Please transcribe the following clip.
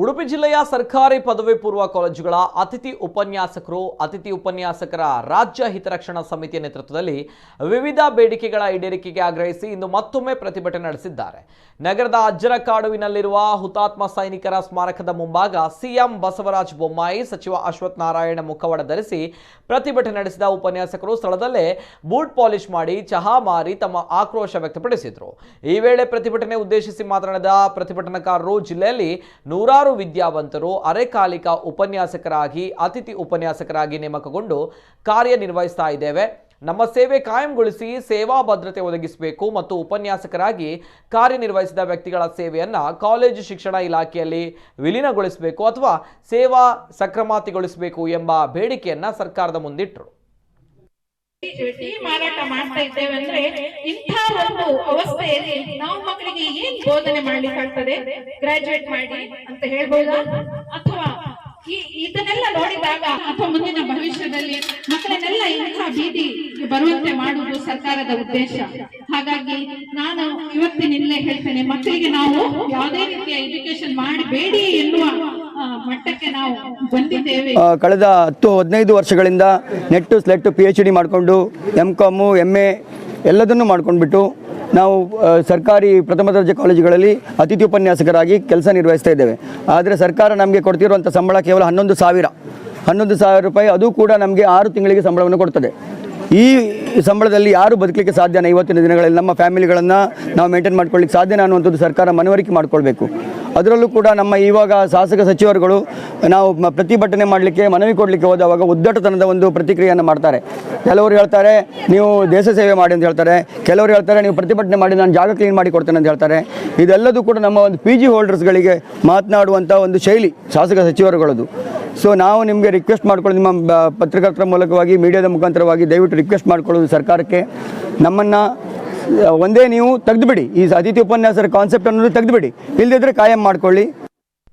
ಉಡುಪಿ ಜಿಲ್ಲೆಯ ಸರ್ಕಾರಿ ಪದವಿ ಪೂರ್ವ ಕಾಲೇಜುಗಳ ಅತಿಥಿ ಉಪನ್ಯಾಸಕರ ರಾಜ್ಯ ಹಿತರಕ್ಷಣಾ ಸಮಿತಿಯ ನೇತೃತ್ವದಲ್ಲಿ ವಿವಿಧ ಬೇಡಿಕೆಗಳ ಈಡೇರಿಕೆಗೆ ಆಗ್ರಹಿಸಿ ಇಂದು ಮತ್ತೊಮ್ಮೆ ಪ್ರತಿಭಟನೆ ನಡೆಸಿದ್ದಾರೆ. ನಗರದ ಅಜ್ಜರಕಾಡುವಿನಲ್ಲಿರುವ ಹುತಾತ್ಮ ಸೈನಿಕರ ಸ್ಮಾರಕದ ಮುಂಭಾಗ ಸಿಎಂ ಬಸವರಾಜ ಬೊಮ್ಮಾಯಿ, ಸಚಿವ ಅಶ್ವಥ್ ನಾರಾಯಣ ಮುಖವಾಡ ಧರಿಸಿ ಪ್ರತಿಭಟನೆ ನಡೆಸಿದ ಉಪನ್ಯಾಸಕರು ಸ್ಥಳದಲ್ಲೇ ಬೂಟ್ ಪಾಲಿಶ್ ಮಾಡಿ ಚಹಾ ಮಾರಿ ತಮ್ಮ ಆಕ್ರೋಶ ವ್ಯಕ್ತಪಡಿಸಿದರು. ಈ ವೇಳೆ ಪ್ರತಿಭಟನೆ ಉದ್ದೇಶಿಸಿ ಮಾತನಾಡಿದ ಪ್ರತಿಭಟನಾಕಾರರು, ಜಿಲ್ಲೆಯಲ್ಲಿ ನೂರಾರು ವಿದ್ಯಾವಂತರು ಅರೆಕಾಲಿಕ ಉಪನ್ಯಾಸಕರಾಗಿ ಅತಿಥಿ ಉಪನ್ಯಾಸಕರಾಗಿ ನೇಮಕಗೊಂಡು ಕಾರ್ಯನಿರ್ವಹಿಸ್ತಾ ಇದ್ದೇವೆ. ನಮ್ಮ ಸೇವೆ ಕಾಯಂಗೊಳಿಸಿ ಸೇವಾ ಭದ್ರತೆ ಒದಗಿಸಬೇಕು ಮತ್ತು ಉಪನ್ಯಾಸಕರಾಗಿ ಕಾರ್ಯನಿರ್ವಹಿಸಿದ ವ್ಯಕ್ತಿಗಳ ಸೇವೆಯನ್ನ ಕಾಲೇಜು ಶಿಕ್ಷಣ ಇಲಾಖೆಯಲ್ಲಿ ವಿಲೀನಗೊಳಿಸಬೇಕು ಅಥವಾ ಸೇವಾ ಸಕ್ರಮಾತಿಗೊಳಿಸಬೇಕು ಎಂಬ ಬೇಡಿಕೆಯನ್ನ ಸರ್ಕಾರದ ಮುಂದಿಟ್ಟರು. ಮಾರಾಟ ಮಾಡ್ತಾ ಇದ್ದೇವೆ ಅಂದ್ರೆ ಇಂಥ ಒಂದು ಅವಸ್ಥೆಯಲ್ಲಿ ನಾವು ಮಕ್ಕಳಿಗೆ ಏನ್ ಬೋಧನೆ ಮಾಡ್ಲಿಕ್ಕಾಗ್ತದೆ? ಗ್ರಾಜುಯೇಟ್ ಮಾಡಿ ಅಂತ ಹೇಳ್ಬೋದಾ? ಅಥವಾ ಇದನ್ನೆಲ್ಲ ನೋಡಿದಾಗ ಅಥವಾ ಮುಂದಿನ ಭವಿಷ್ಯದಲ್ಲಿ ಮಕ್ಕಳನ್ನೆಲ್ಲ ಇಂಥ ಬೀದಿ ಬರುವಂತೆ ಮಾಡುವುದು ಸರ್ಕಾರದ ಉದ್ದೇಶ. ಹಾಗಾಗಿ ನಾನು ಇವತ್ತಿನಿಂದಲೇ ಹೇಳ್ತೇನೆ, ಮಕ್ಕಳಿಗೆ ನಾವು ಯಾವುದೇ ರೀತಿಯ ಎಜುಕೇಶನ್ ಮಾಡಬೇಡಿ ಎನ್ನುವ ಮಟ್ಟಕ್ಕೆ ನಾವು ಬಂದಿದ್ದೇವೆ. ಕಳೆದ 10-15 ವರ್ಷಗಳಿಂದ ನೆಟ್ಟು ಸ್ಲೆಟ್ಟು PhD ಮಾಡಿಕೊಂಡು MCom MA ಎಲ್ಲದನ್ನು ಮಾಡ್ಕೊಂಡ್ಬಿಟ್ಟು ನಾವು ಸರ್ಕಾರಿ ಪ್ರಥಮ ದರ್ಜೆ ಕಾಲೇಜುಗಳಲ್ಲಿ ಅತಿಥಿ ಉಪನ್ಯಾಸಕರಾಗಿ ಕೆಲಸ ನಿರ್ವಹಿಸ್ತಾ ಇದ್ದೇವೆ. ಆದರೆ ಸರ್ಕಾರ ನಮಗೆ ಕೊಡ್ತಿರುವಂಥ ಸಂಬಳ ಕೇವಲ 11,000 ರೂಪಾಯಿ. ಅದು ಕೂಡ ನಮಗೆ 6 ತಿಂಗಳಿಗೆ ಸಂಬಳವನ್ನು ಕೊಡ್ತದೆ. ಈ ಸಂಬಳದಲ್ಲಿ ಯಾರು ಬದುಕಲಿಕ್ಕೆ ಸಾಧ್ಯನ? ಇವತ್ತಿನ ದಿನಗಳಲ್ಲಿ ನಮ್ಮ ಫ್ಯಾಮಿಲಿಗಳನ್ನು ನಾವು ಮೇಂಟೈನ್ ಮಾಡ್ಕೊಳ್ಳಿಕ್ಕೆ ಸಾಧ್ಯನ ಅನ್ನುವಂಥದ್ದು ಸರ್ಕಾರ ಮನವರಿಕೆ ಮಾಡಿಕೊಳ್ಬೇಕು. ಅದರಲ್ಲೂ ಕೂಡ ನಮ್ಮ ಇವಾಗ ಶಾಸಕ ಸಚಿವರುಗಳು ನಾವು ಪ್ರತಿಭಟನೆ ಮಾಡಲಿಕ್ಕೆ ಮನವಿ ಕೊಡಲಿಕ್ಕೆ ಹೋದವಾಗ ಉದ್ದಟತನದ ಒಂದು ಪ್ರತಿಕ್ರಿಯೆಯನ್ನು ಮಾಡ್ತಾರೆ. ಕೆಲವರು ಹೇಳ್ತಾರೆ ನೀವು ದೇಶ ಸೇವೆ ಮಾಡಿ ಅಂತ ಹೇಳ್ತಾರೆ, ಕೆಲವರು ಹೇಳ್ತಾರೆ ನೀವು ಪ್ರತಿಭಟನೆ ಮಾಡಿ ನಾನು ಜಾಗ ಕ್ಲೀನ್ ಮಾಡಿ ಕೊಡ್ತೇನೆ ಅಂತ ಹೇಳ್ತಾರೆ. ಇದೆಲ್ಲದೂ ಕೂಡ ನಮ್ಮ ಒಂದು PG ಹೋಲ್ಡರ್ಸ್ಗಳಿಗೆ ಮಾತನಾಡುವಂಥ ಒಂದು ಶೈಲಿ ಶಾಸಕ ಸಚಿವರುಗಳದು. ಸೊ ನಾವು ನಿಮಗೆ ರಿಕ್ವೆಸ್ಟ್ ಮಾಡ್ಕೊಳ್ಳೋದು, ನಿಮ್ಮ ಪತ್ರಕರ್ತರ ಮೂಲಕವಾಗಿ ಮೀಡಿಯಾದ ಮುಖಾಂತರವಾಗಿ ದಯವಿಟ್ಟು ರಿಕ್ವೆಸ್ಟ್ ಮಾಡ್ಕೊಳ್ಳೋದು ಸರ್ಕಾರಕ್ಕೆ, ನಮ್ಮನ್ನು ಒಂದೇ ನೀವು ತೆಗೆದುಬಿಡಿ, ಈ ಅತಿಥಿ ಉಪನ್ಯಾಸರ ಕಾನ್ಸೆಪ್ಟ್ ಅನ್ನೋದು ತೆಗೆದುಬಿಡಿ, ಇಲ್ಲದಿದ್ದರೆ ಕಾಯಂ ಮಾಡ್ಕೊಳ್ಳಿ.